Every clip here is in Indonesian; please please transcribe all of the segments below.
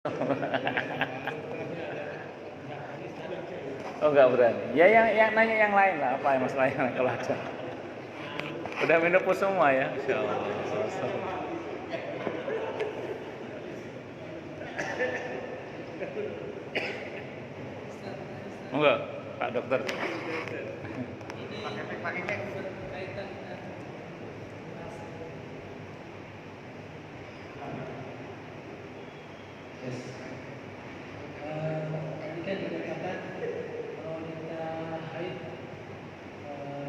Oh nggak berani. Ya yang nanya yang lain lah, apa yang masalah yang lain kalau ada. Udah menopause semua ya. Insyaallah. Enggak, Pak Dokter. Pakai cek. Tadi kan dikatakan kalau kita haid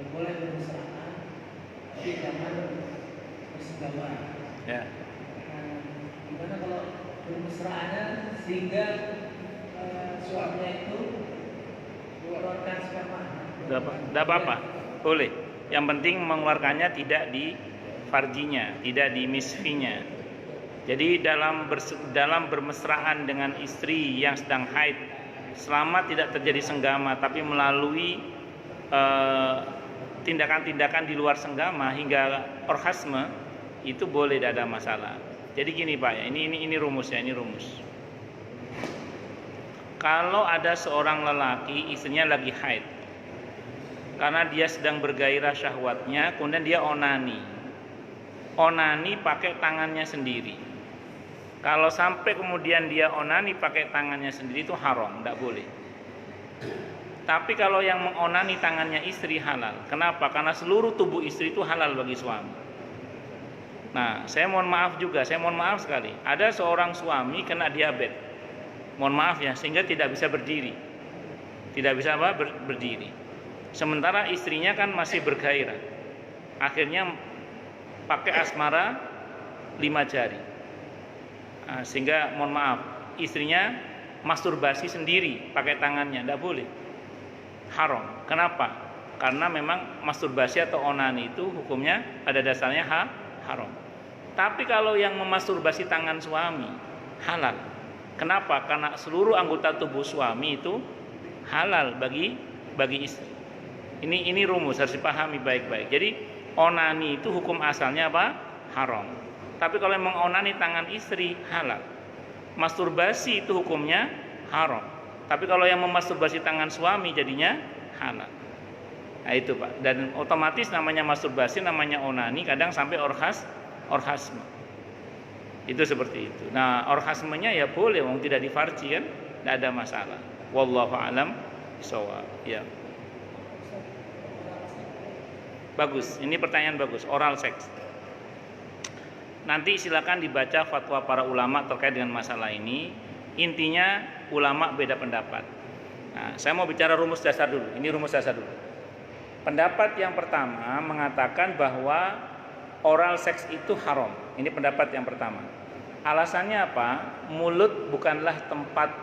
boleh bermesraan, tapi jangan bersenggama. Ya. Gimana kalau bermesraannya sehingga suaminya itu mengeluarkan sperma? Tidak apa-apa, boleh. Yang penting mengeluarkannya tidak di farjinya, tidak di misfinya. Jadi dalam bermesraan dengan istri yang sedang haid, selama tidak terjadi senggama, tapi melalui tindakan-tindakan di luar senggama hingga orgasme, itu boleh, tidak ada masalah. Jadi gini Pak, ya, ini rumusnya, ini rumus. Kalau ada seorang lelaki, istrinya lagi haid, karena dia sedang bergairah syahwatnya, kemudian dia onani pakai tangannya sendiri. Kalau sampai kemudian dia onani pakai tangannya sendiri, itu haram, tidak boleh. Tapi kalau yang mengonani tangannya istri, halal. Kenapa? Karena seluruh tubuh istri itu halal bagi suami. Nah, saya mohon maaf sekali. Ada seorang suami kena diabetes, mohon maaf ya, sehingga tidak bisa berdiri. Tidak bisa berdiri. Sementara istrinya kan masih bergairah. Akhirnya pakai asmara 5 jari. Nah, sehingga mohon maaf, istrinya masturbasi sendiri pakai tangannya, tidak boleh, haram. Kenapa? Karena memang masturbasi atau onani itu hukumnya pada dasarnya haram. Tapi kalau yang memasturbasi tangan suami, halal. Kenapa? Karena seluruh anggota tubuh suami itu halal bagi istri. Ini rumus, harus dipahami baik-baik. Jadi onani itu hukum asalnya apa? Haram. Tapi kalau memang onani tangan istri, halal. Masturbasi itu hukumnya haram. Tapi kalau yang memasturbasi tangan suami jadinya halal. Nah itu Pak. Dan otomatis namanya masturbasi, namanya onani, kadang sampai orgasme. Itu seperti itu. Nah orgasmenya ya boleh, wong tidak difarji kan, tidak ada masalah. Wallahu a'lam bishawab. Ya. Bagus, ini pertanyaan bagus. Oral seks. Nanti silakan dibaca fatwa para ulama terkait dengan masalah ini. Intinya ulama beda pendapat. Nah, saya mau bicara rumus dasar dulu. Ini rumus dasar dulu. Pendapat yang pertama mengatakan bahwa oral seks itu haram. Ini pendapat yang pertama. Alasannya apa? Mulut bukanlah tempat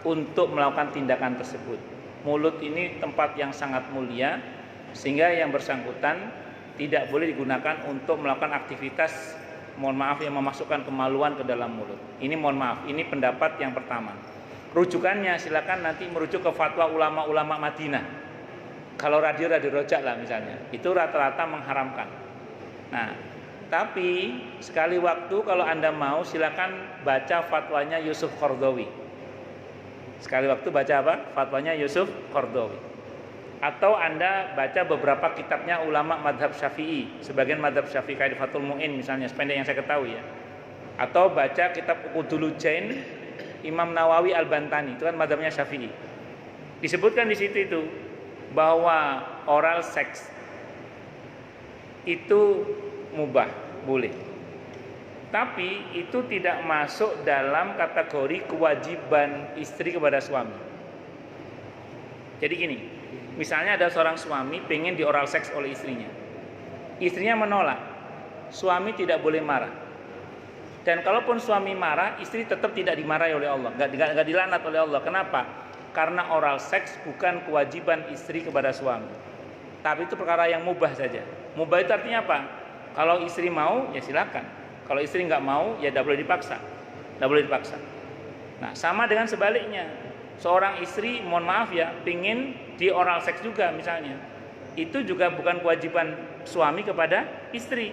untuk melakukan tindakan tersebut. Mulut ini tempat yang sangat mulia, sehingga yang bersangkutan tidak boleh digunakan untuk melakukan aktivitas, mohon maaf, yang memasukkan kemaluan ke dalam mulut. Ini mohon maaf, ini pendapat yang pertama. Rujukannya silakan nanti merujuk ke fatwa ulama-ulama Madinah. Kalau radio rojak lah misalnya, itu rata-rata mengharamkan. Nah, tapi sekali waktu kalau Anda mau silakan baca fatwanya Yusuf Qaradawi. Sekali waktu baca apa? Fatwanya Yusuf Qaradawi. Atau Anda baca beberapa kitabnya ulama madhab Syafi'i, sebagian madhab Syafi'i kayak Fathul Mu'in misalnya, sependek yang saya ketahui ya. Atau baca kitab Uqudul Jain Imam Nawawi Al-Bantani, itu kan madhabnya Syafi'i. Disebutkan di situ itu bahwa oral seks itu mubah, boleh. Tapi itu tidak masuk dalam kategori kewajiban istri kepada suami. Jadi gini, misalnya ada seorang suami pengen di oral seks oleh istrinya. Istrinya menolak. Suami tidak boleh marah. Dan kalaupun suami marah, istri tetap tidak dimarahi oleh Allah, enggak dilaknat oleh Allah. Kenapa? Karena oral seks bukan kewajiban istri kepada suami. Tapi itu perkara yang mubah saja. Mubah itu artinya apa? Kalau istri mau, ya silakan. Kalau istri enggak mau, ya tidak boleh dipaksa. Tidak boleh dipaksa. Nah, sama dengan sebaliknya. Seorang istri, mohon maaf ya, pingin di oral seks juga misalnya, itu juga bukan kewajiban suami kepada istri.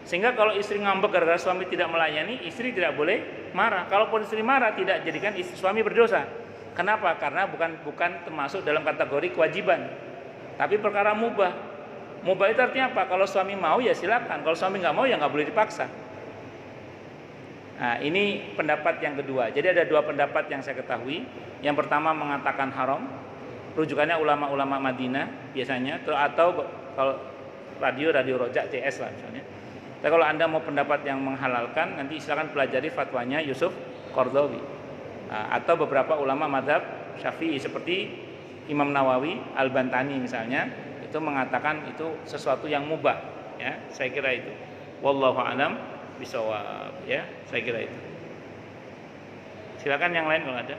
Sehingga kalau istri ngambek gara-gara suami tidak melayani, istri tidak boleh marah. Kalaupun istri marah tidak jadikan suami berdosa. Kenapa? Karena bukan termasuk dalam kategori kewajiban, tapi perkara mubah. Mubah itu artinya apa? Kalau suami mau ya silakan, kalau suami nggak mau ya nggak boleh dipaksa. Nah, ini pendapat yang kedua. Jadi ada dua pendapat yang saya ketahui. Yang pertama mengatakan haram, rujukannya ulama-ulama Madinah biasanya, atau kalau radio Rojak CS lah misalnya. Tapi kalau Anda mau pendapat yang menghalalkan, nanti silakan pelajari fatwanya Yusuf Qardawi. Atau beberapa ulama madhab Syafi'i seperti Imam Nawawi, Al-Bantani misalnya, itu mengatakan itu sesuatu yang mubah, ya. Saya kira itu. Wallahu a'lam bishawab, ya. Saya kira itu. Silakan yang lain kalau ada.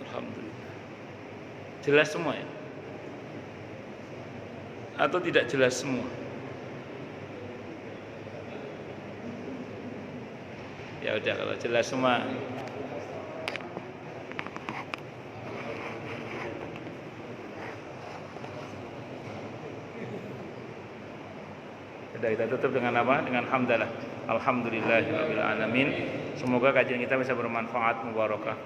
Alhamdulillah. Jelas semua ya? Atau tidak jelas semua? Ya udah, kalau jelas semua. Sudah, kita tutup dengan apa? Dengan hamdalah. Alhamdulillahirabbil alamin. Semoga kajian kita bisa bermanfaat, mubarakah.